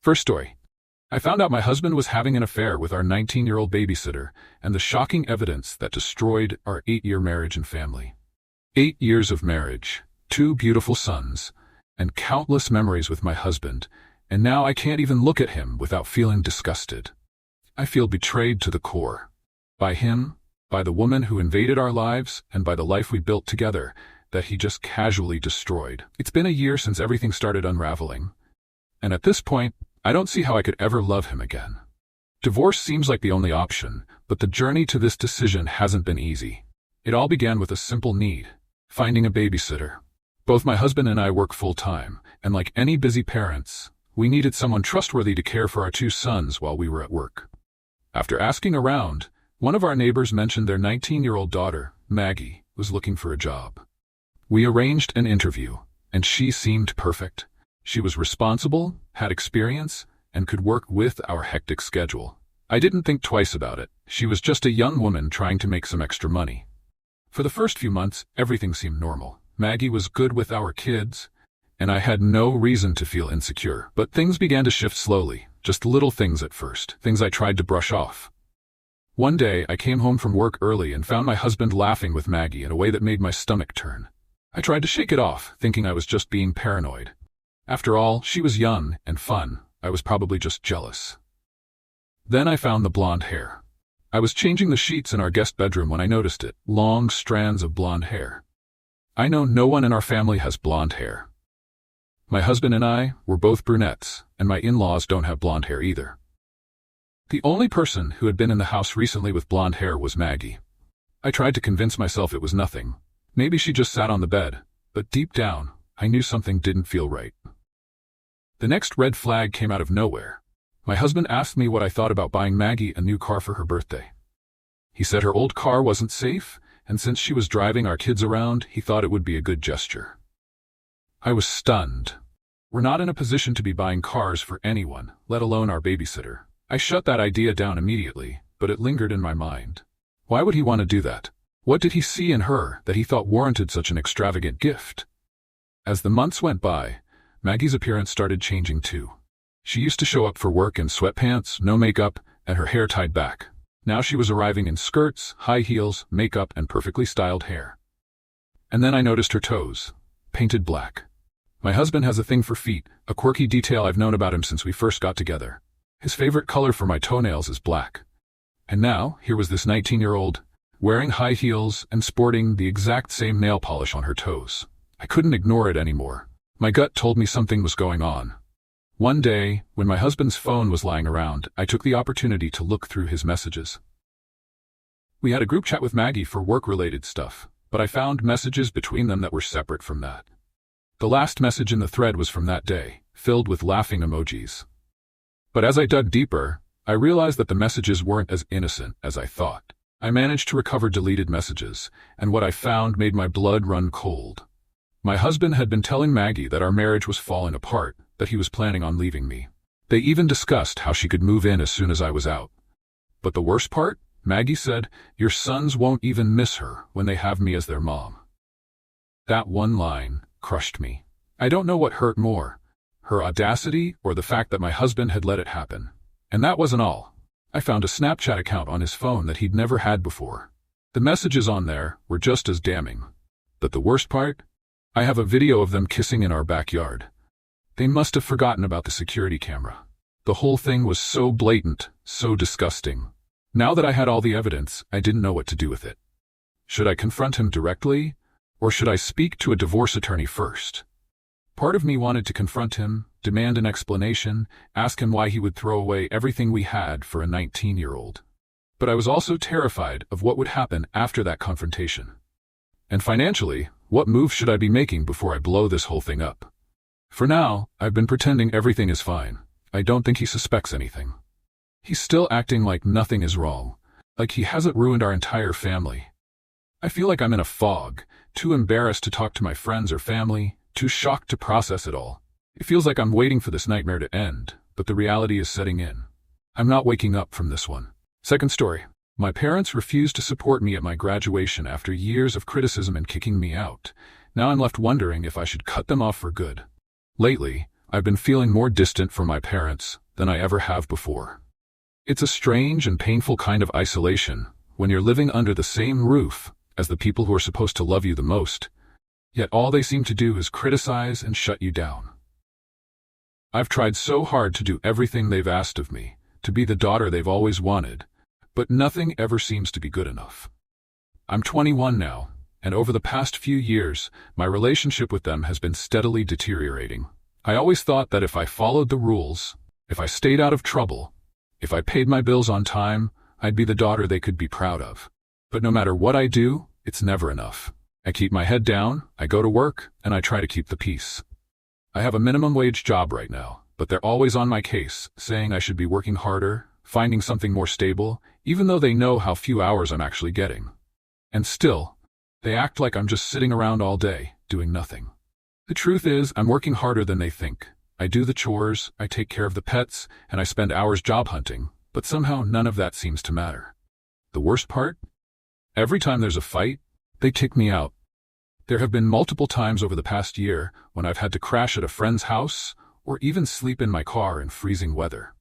First story. I found out my husband was having an affair with our 19-year-old babysitter, and the shocking evidence that destroyed our 8-year marriage and family. 8 years of marriage, 2 beautiful sons, and countless memories with my husband, and now I can't even look at him without feeling disgusted. I feel betrayed to the core. By him, by the woman who invaded our lives, and by the life we built together, that he just casually destroyed. It's been a year since everything started unraveling, and at this point, I don't see how I could ever love him again. Divorce seems like the only option, but the journey to this decision hasn't been easy. It all began with a simple need: finding a babysitter. Both my husband and I work full-time, and like any busy parents, we needed someone trustworthy to care for our 2 sons while we were at work. After asking around, one of our neighbors mentioned their 19-year-old daughter, Maggie, was looking for a job. We arranged an interview, and she seemed perfect. She was responsible, had experience, and could work with our hectic schedule. I didn't think twice about it. She was just a young woman trying to make some extra money. For the first few months, everything seemed normal. Maggie was good with our kids, and I had no reason to feel insecure. But things began to shift slowly, just little things at first, things I tried to brush off. One day, I came home from work early and found my husband laughing with Maggie in a way that made my stomach turn. I tried to shake it off, thinking I was just being paranoid. After all, she was young and fun. I was probably just jealous. Then I found the blonde hair. I was changing the sheets in our guest bedroom when I noticed it, long strands of blonde hair. I know no one in our family has blonde hair. My husband and I were both brunettes, and my in-laws don't have blonde hair either. The only person who had been in the house recently with blonde hair was Maggie. I tried to convince myself it was nothing. Maybe she just sat on the bed, but deep down, I knew something didn't feel right. The next red flag came out of nowhere. My husband asked me what I thought about buying Maggie a new car for her birthday. He said her old car wasn't safe, and since she was driving our kids around, he thought it would be a good gesture. I was stunned. We're not in a position to be buying cars for anyone, let alone our babysitter. I shut that idea down immediately, but it lingered in my mind. Why would he want to do that? What did he see in her that he thought warranted such an extravagant gift? As the months went by, Maggie's appearance started changing too. She used to show up for work in sweatpants, no makeup, and her hair tied back. Now she was arriving in skirts, high heels, makeup, and perfectly styled hair. And then I noticed her toes, painted black. My husband has a thing for feet, a quirky detail I've known about him since we first got together. His favorite color for my toenails is black. And now, here was this 19-year-old, wearing high heels and sporting the exact same nail polish on her toes. I couldn't ignore it anymore. My gut told me something was going on. One day, when my husband's phone was lying around, I took the opportunity to look through his messages. We had a group chat with Maggie for work-related stuff, but I found messages between them that were separate from that. The last message in the thread was from that day, filled with laughing emojis. But as I dug deeper, I realized that the messages weren't as innocent as I thought. I managed to recover deleted messages, and what I found made my blood run cold. My husband had been telling Maggie that our marriage was falling apart, that he was planning on leaving me. They even discussed how she could move in as soon as I was out. But the worst part? Maggie said, "Your sons won't even miss her when they have me as their mom." That one line crushed me. I don't know what hurt more, her audacity or the fact that my husband had let it happen. And that wasn't all. I found a Snapchat account on his phone that he'd never had before. The messages on there were just as damning. But the worst part? I have a video of them kissing in our backyard. They must have forgotten about the security camera. The whole thing was so blatant, so disgusting. Now that I had all the evidence, I didn't know what to do with it. Should I confront him directly, or should I speak to a divorce attorney first? Part of me wanted to confront him, demand an explanation, ask him why he would throw away everything we had for a 19-year-old. But I was also terrified of what would happen after that confrontation. And financially, what move should I be making before I blow this whole thing up? For now, I've been pretending everything is fine. I don't think he suspects anything. He's still acting like nothing is wrong, like he hasn't ruined our entire family. I feel like I'm in a fog, too embarrassed to talk to my friends or family, too shocked to process it all. It feels like I'm waiting for this nightmare to end, but the reality is setting in. I'm not waking up from this one. Second story. My parents refused to support me at my graduation after years of criticism and kicking me out. Now I'm left wondering if I should cut them off for good. Lately, I've been feeling more distant from my parents than I ever have before. It's a strange and painful kind of isolation when you're living under the same roof as the people who are supposed to love you the most, yet all they seem to do is criticize and shut you down. I've tried so hard to do everything they've asked of me, to be the daughter they've always wanted, but nothing ever seems to be good enough. I'm 21 now, and over the past few years, my relationship with them has been steadily deteriorating. I always thought that if I followed the rules, if I stayed out of trouble, if I paid my bills on time, I'd be the daughter they could be proud of. But no matter what I do, it's never enough. I keep my head down, I go to work, and I try to keep the peace. I have a minimum wage job right now, but they're always on my case, saying I should be working harder, finding something more stable, even though they know how few hours I'm actually getting. And still, they act like I'm just sitting around all day, doing nothing. The truth is, I'm working harder than they think. I do the chores, I take care of the pets, and I spend hours job hunting, but somehow none of that seems to matter. The worst part? Every time there's a fight, they kick me out. There have been multiple times over the past year when I've had to crash at a friend's house or even sleep in my car in freezing weather.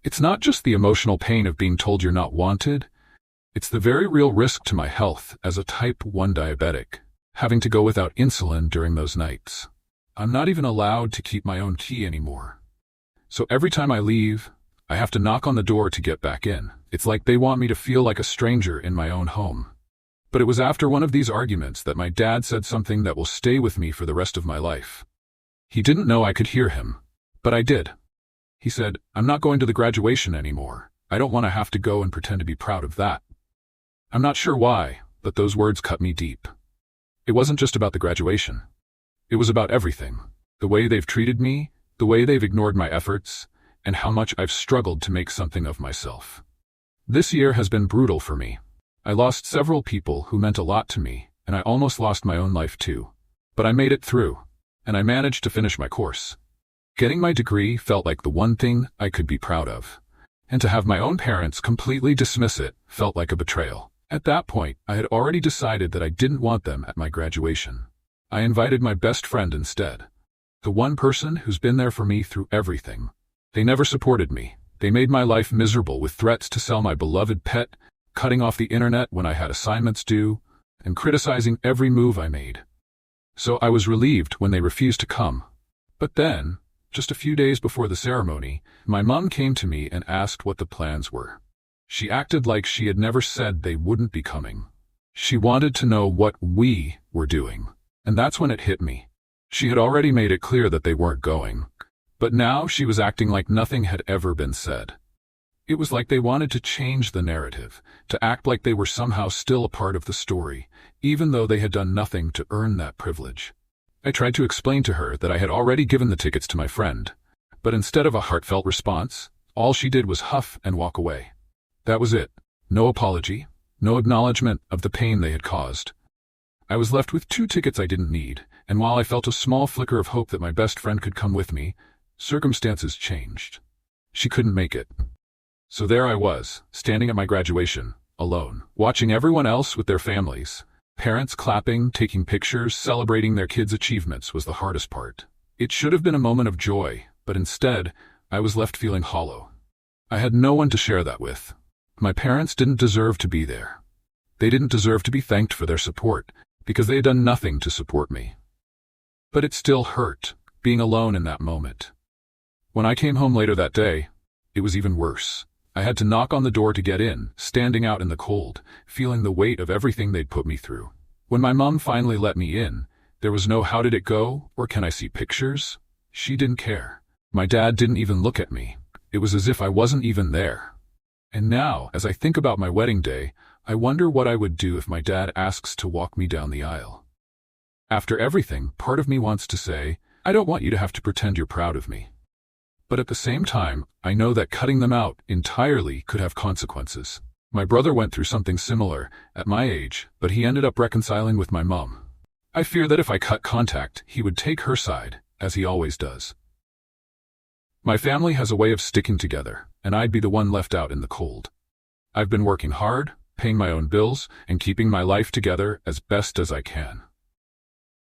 It's not just the emotional pain of being told you're not wanted, it's the very real risk to my health as a type 1 diabetic, having to go without insulin during those nights. I'm not even allowed to keep my own key anymore. So every time I leave, I have to knock on the door to get back in. It's like they want me to feel like a stranger in my own home. But it was after one of these arguments that my dad said something that will stay with me for the rest of my life. He didn't know I could hear him, but I did. He said, "I'm not going to the graduation anymore. I don't want to have to go and pretend to be proud of that." I'm not sure why, but those words cut me deep. It wasn't just about the graduation. It was about everything. The way they've treated me, the way they've ignored my efforts, and how much I've struggled to make something of myself. This year has been brutal for me. I lost several people who meant a lot to me, and I almost lost my own life too. But I made it through, and I managed to finish my course. Getting my degree felt like the one thing I could be proud of, and to have my own parents completely dismiss it felt like a betrayal. At that point, I had already decided that I didn't want them at my graduation. I invited my best friend instead, the one person who's been there for me through everything. They never supported me. They made my life miserable with threats to sell my beloved pet, cutting off the internet when I had assignments due, and criticizing every move I made. So I was relieved when they refused to come. But then, just a few days before the ceremony, my mom came to me and asked what the plans were. She acted like she had never said they wouldn't be coming. She wanted to know what we were doing, and that's when it hit me. She had already made it clear that they weren't going, but now she was acting like nothing had ever been said. It was like they wanted to change the narrative, to act like they were somehow still a part of the story, even though they had done nothing to earn that privilege. I tried to explain to her that I had already given the tickets to my friend, but instead of a heartfelt response, all she did was huff and walk away. That was it. No apology, no acknowledgement of the pain they had caused. I was left with 2 tickets I didn't need, and while I felt a small flicker of hope that my best friend could come with me, circumstances changed. She couldn't make it. So there I was, standing at my graduation, alone, watching everyone else with their families. Parents clapping, taking pictures, celebrating their kids' achievements was the hardest part. It should have been a moment of joy, but instead, I was left feeling hollow. I had no one to share that with. My parents didn't deserve to be there. They didn't deserve to be thanked for their support, because they had done nothing to support me. But it still hurt, being alone in that moment. When I came home later that day, it was even worse. I had to knock on the door to get in, standing out in the cold, feeling the weight of everything they'd put me through. When my mom finally let me in, there was no "how did it go" or "can I see pictures?" She didn't care. My dad didn't even look at me. It was as if I wasn't even there. And now, as I think about my wedding day, I wonder what I would do if my dad asks to walk me down the aisle. After everything, part of me wants to say, I don't want you to have to pretend you're proud of me. But at the same time, I know that cutting them out entirely could have consequences. My brother went through something similar at my age, but he ended up reconciling with my mom. I fear that if I cut contact, he would take her side, as he always does. My family has a way of sticking together, and I'd be the one left out in the cold. I've been working hard, paying my own bills, and keeping my life together as best as I can.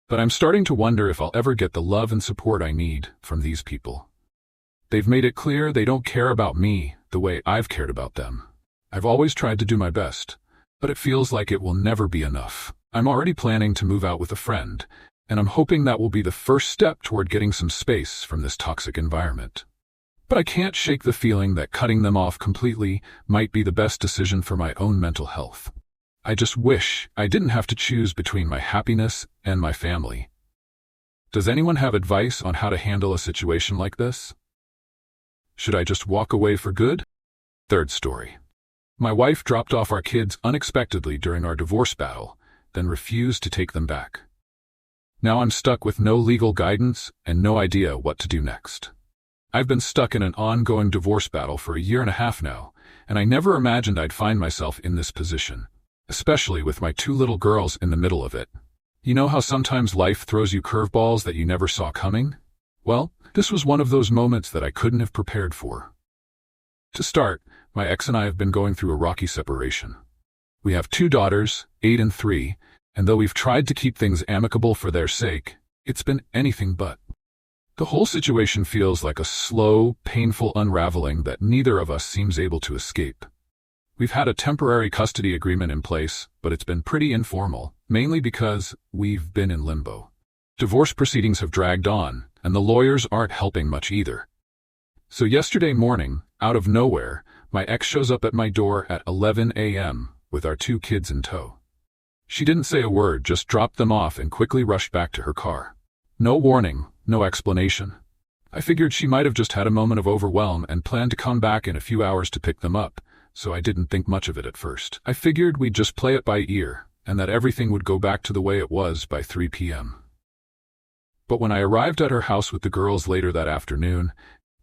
But I'm starting to wonder if I'll ever get the love and support I need from these people. They've made it clear they don't care about me the way I've cared about them. I've always tried to do my best, but it feels like it will never be enough. I'm already planning to move out with a friend, and I'm hoping that will be the first step toward getting some space from this toxic environment. But I can't shake the feeling that cutting them off completely might be the best decision for my own mental health. I just wish I didn't have to choose between my happiness and my family. Does anyone have advice on how to handle a situation like this? Should I just walk away for good? Third story. My wife dropped off our kids unexpectedly during our divorce battle, then refused to take them back. Now I'm stuck with no legal guidance and no idea what to do next. I've been stuck in an ongoing divorce battle for 1.5 years now, and I never imagined I'd find myself in this position, especially with my 2 little girls in the middle of it. You know how sometimes life throws you curveballs that you never saw coming? Well, this was one of those moments that I couldn't have prepared for. To start, my ex and I have been going through a rocky separation. We have 2 daughters, 8 and 3, and though we've tried to keep things amicable for their sake, it's been anything but. The whole situation feels like a slow, painful unraveling that neither of us seems able to escape. We've had a temporary custody agreement in place, but it's been pretty informal, mainly because we've been in limbo. Divorce proceedings have dragged on, and the lawyers aren't helping much either. So yesterday morning, out of nowhere, my ex shows up at my door at 11 a.m. with our 2 kids in tow. She didn't say a word, just dropped them off and quickly rushed back to her car. No warning, no explanation. I figured she might have just had a moment of overwhelm and planned to come back in a few hours to pick them up, so I didn't think much of it at first. I figured we'd just play it by ear, and that everything would go back to the way it was by 3 p.m. But when I arrived at her house with the girls later that afternoon,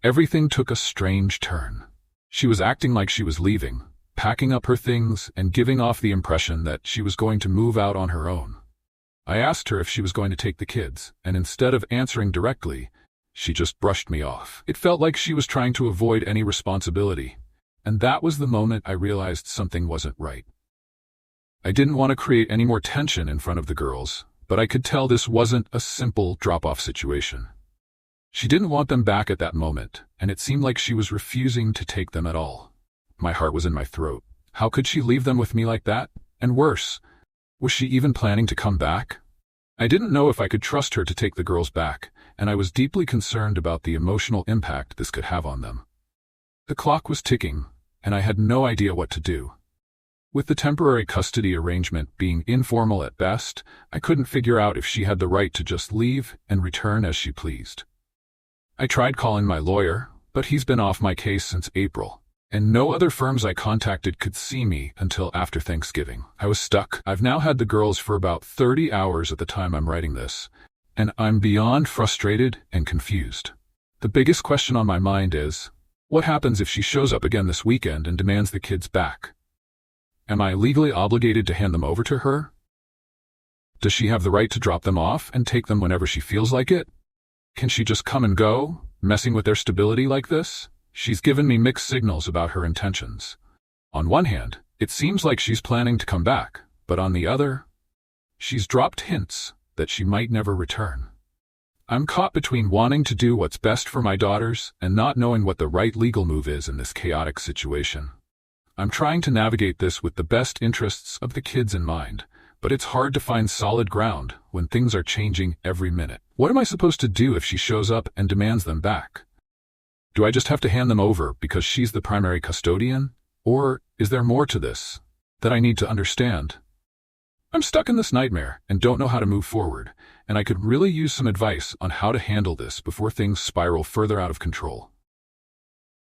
everything took a strange turn. She was acting like she was leaving, packing up her things and giving off the impression that she was going to move out on her own. I asked her if she was going to take the kids, and instead of answering directly, she just brushed me off. It felt like she was trying to avoid any responsibility, and that was the moment I realized something wasn't right. I didn't want to create any more tension in front of the girls, but I could tell this wasn't a simple drop-off situation. She didn't want them back at that moment, and it seemed like she was refusing to take them at all. My heart was in my throat. How could she leave them with me like that? And worse, was she even planning to come back? I didn't know if I could trust her to take the girls back, and I was deeply concerned about the emotional impact this could have on them. The clock was ticking, and I had no idea what to do. With the temporary custody arrangement being informal at best, I couldn't figure out if she had the right to just leave and return as she pleased. I tried calling my lawyer, but he's been off my case since April, and no other firms I contacted could see me until after Thanksgiving. I was stuck. I've now had the girls for about 30 hours at the time I'm writing this, and I'm beyond frustrated and confused. The biggest question on my mind is, what happens if she shows up again this weekend and demands the kids back? Am I legally obligated to hand them over to her? Does she have the right to drop them off and take them whenever she feels like it? Can she just come and go, messing with their stability like this? She's given me mixed signals about her intentions. On one hand, it seems like she's planning to come back, but on the other, she's dropped hints that she might never return. I'm caught between wanting to do what's best for my daughters and not knowing what the right legal move is in this chaotic situation. I'm trying to navigate this with the best interests of the kids in mind, but it's hard to find solid ground when things are changing every minute. What am I supposed to do if she shows up and demands them back? Do I just have to hand them over because she's the primary custodian? Or is there more to this that I need to understand? I'm stuck in this nightmare and don't know how to move forward, and I could really use some advice on how to handle this before things spiral further out of control.